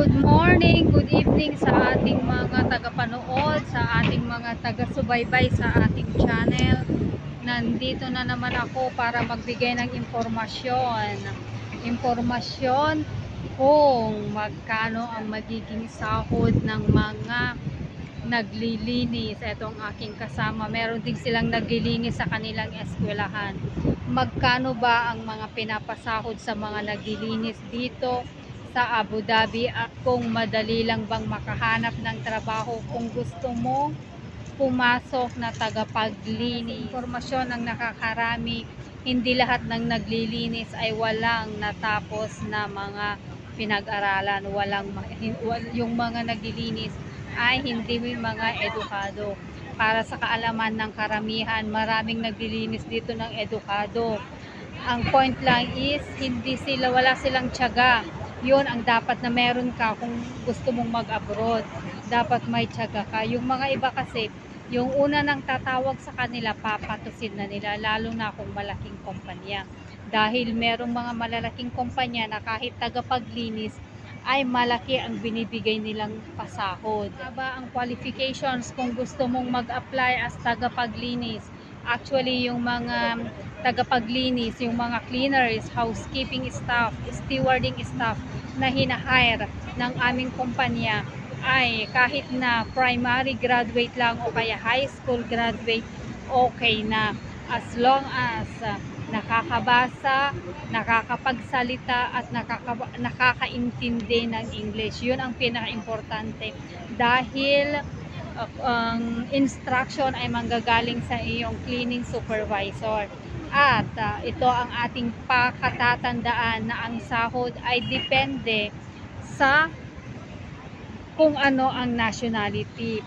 Good morning, good evening sa ating mga tagapanood, sa ating mga taga-subaybay sa ating channel. Nandito na naman ako para magbigay ng impormasyon. Impormasyon kung magkano ang magiging sahod ng mga naglilinis. Itong aking kasama, meron din silang naglilinis sa kanilang eskwelahan. Magkano ba ang mga pinapasahod sa mga naglilinis dito sa Abu Dhabi, at kung madali lang bang makahanap ng trabaho kung gusto mo pumasok na tagapaglinis. Impormasyon ang nakakarami, hindi lahat ng naglilinis ay walang natapos na mga pinag-aralan, yung mga naglilinis ay hindi mga edukado. Para sa kaalaman ng karamihan, maraming naglilinis dito ng edukado. Ang point lang is wala silang tiyaga. Yun ang dapat na meron ka kung gusto mong mag-abroad. Dapat may tiyaga ka. Yung mga iba kasi, yung una nang tatawag sa kanila, papatusin na nila, lalo na kung malaking kumpanya. Dahil merong mga malalaking kumpanya na kahit tagapaglinis ay malaki ang binibigay nilang pasahod. Aba ang qualifications kung gusto mong mag-apply as tagapaglinis? Actually, yung mga tagapaglinis, yung mga cleaners, housekeeping staff, stewarding staff na hina-hire ng aming kumpanya ay kahit na primary graduate lang o kaya high school graduate, okay na. As long as nakakabasa, nakakapagsalita at nakakaintindi ng English. Yun ang pinaka-importante. Dahil ang instruction ay manggagaling sa iyong cleaning supervisor. At ito ang ating pakatatandaan na ang sahod ay depende sa kung ano ang nationality.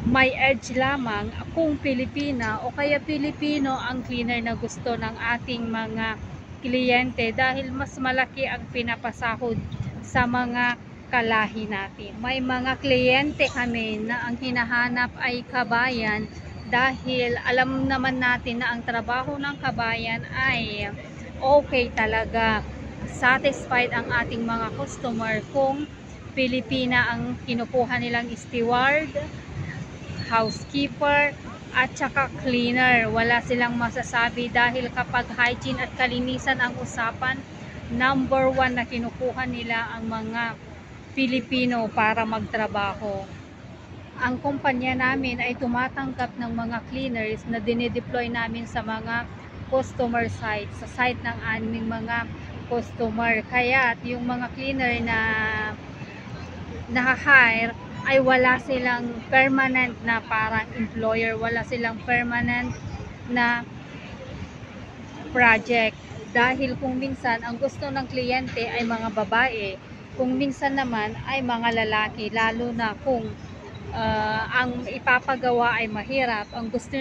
May edge lamang kung Pilipina o kaya Pilipino ang cleaner na gusto ng ating mga kliyente, dahil mas malaki ang pinapasahod sa mga kalahi natin. May mga kliyente kami na ang hinahanap ay kabayan, dahil alam naman natin na ang trabaho ng kabayan ay okay talaga. Satisfied ang ating mga customer kung Pilipina ang kinukuha nilang steward, housekeeper at saka cleaner. Wala silang masasabi, dahil kapag hygiene at kalinisan ang usapan, number 1 na kinukuha nila ang mga Pilipino para magtrabaho. Ang kumpanya namin ay tumatanggap ng mga cleaners na dinideploy namin sa mga customer site, sa site ng aming mga customer. Kaya yung mga cleaner na naka-hire ay wala silang permanent na parang employer, wala silang permanent na project. Dahil kung minsan ang gusto ng kliyente ay mga babae, kung minsan naman ay mga lalaki, lalo na kung ang ipapagawa ay mahirap, ang gusto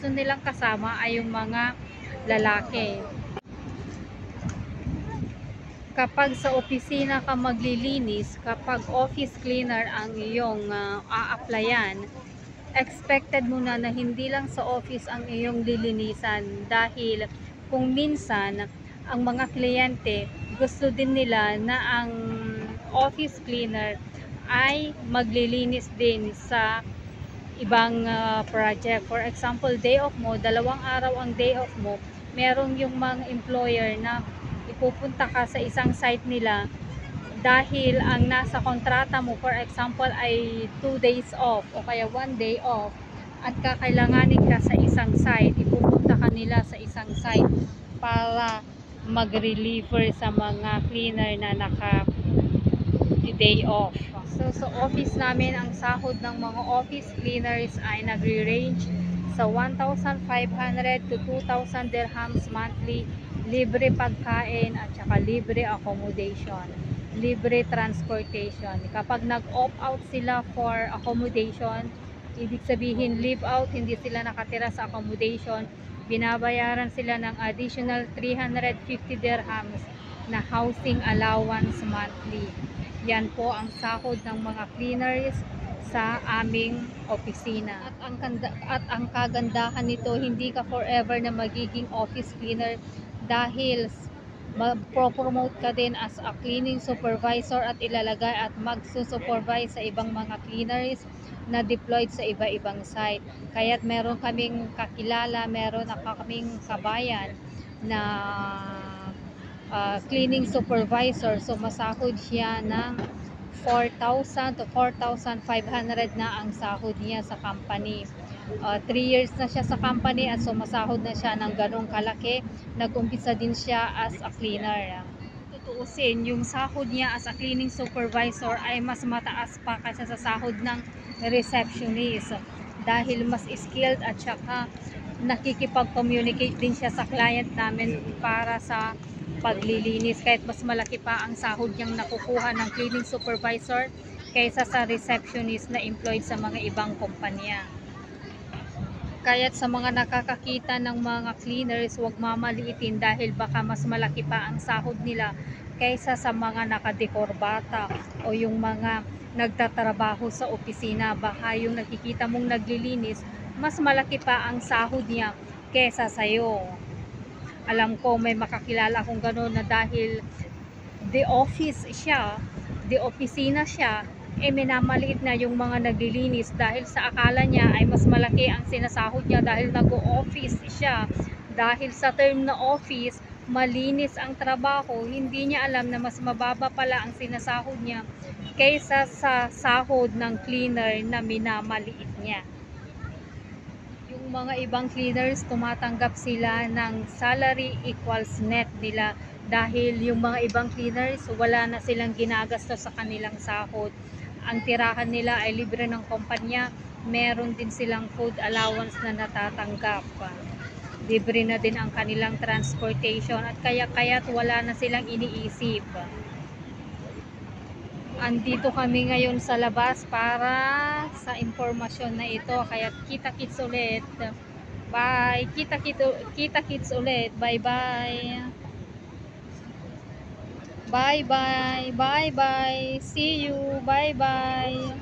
nilang kasama ay yung mga lalaki. Kapag sa opisina ka maglilinis, kapag office cleaner ang iyong a-applyan, expected muna na hindi lang sa office ang iyong lilinisan, dahil kung minsan ang mga kliyente gusto din nila na ang office cleaner ay maglilinis din sa ibang project. For example, day off mo, 2 araw ang day off mo, merong yung mga employer na ipupunta ka sa isang site nila, dahil ang nasa kontrata mo, for example, ay 2 days off o kaya 1 day off, at kakailanganin ka sa isang site, ipupunta ka nila sa isang site para mag-reliever sa mga cleaner na naka-day off. So sa office namin, ang sahod ng mga office cleaners ay nagre-range sa 1,500 to 2,000 dirhams monthly, libre pagkain at saka libre accommodation, libre transportation. Kapag nag-opt out sila for accommodation, ibig sabihin leave out, hindi sila nakatira sa accommodation, binabayaran sila ng additional 350 dirhams na housing allowance monthly. Yan po ang sahod ng mga cleaners sa aming opisina. At ang kagandahan nito, hindi ka forever na magiging office cleaner, dahil mag-promote ka din as a cleaning supervisor at ilalagay at magsusupervise sa ibang mga cleaners na deployed sa iba-ibang site. Kaya't meron kaming kakilala, meron kaming kabayan na cleaning supervisor. So masahod siya ng 4,000 to 4,500 na ang sahod niya sa company. 3 years na siya sa company at sumasahod na siya ng ganong kalaki. Nag-umpisa din siya as a cleaner. Tutuusin, yung sahod niya as a cleaning supervisor ay mas mataas pa kaysa sa sahod ng receptionist dahil mas skilled at saka nakikipag-communicate din siya sa client namin para sa paglilinis, kahit mas malaki pa ang sahod niyang nakukuha ng cleaning supervisor kaysa sa receptionist na employed sa mga ibang kumpanya. Kaya't sa mga nakakakita ng mga cleaners, huwag mamaliitin dahil baka mas malaki pa ang sahod nila kaysa sa mga nakadekorbata o yung mga nagtatrabaho sa opisina. Baka yung nakikita mong naglilinis, mas malaki pa ang sahod niya kaysa sa'yo. Alam ko may makakilala akong gano'n na dahil the office siya, the opisina siya, minamaliit na yung mga naglilinis dahil sa akala niya ay mas malaki ang sinasahod niya dahil nag-o-office siya. Dahil sa term na office, malinis ang trabaho, hindi niya alam na mas mababa pala ang sinasahod niya kaysa sa sahod ng cleaner na minamaliit niya. Yung mga ibang cleaners, tumatanggap sila ng salary equals net nila dahil yung mga ibang cleaners, wala na silang ginagastos sa kanilang sahod. Ang tirahan nila ay libre ng kumpanya, meron din silang food allowance na natatanggap. Libre na din ang kanilang transportation at kaya't wala na silang iniisip. Andito kami ngayon sa labas para sa impormasyon na ito, kaya kita-kits ulit. Bye! Kita-kits ulit. Bye-bye! Bye-bye! Bye-bye! See you! Bye-bye!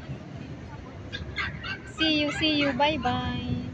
See you! Bye-bye!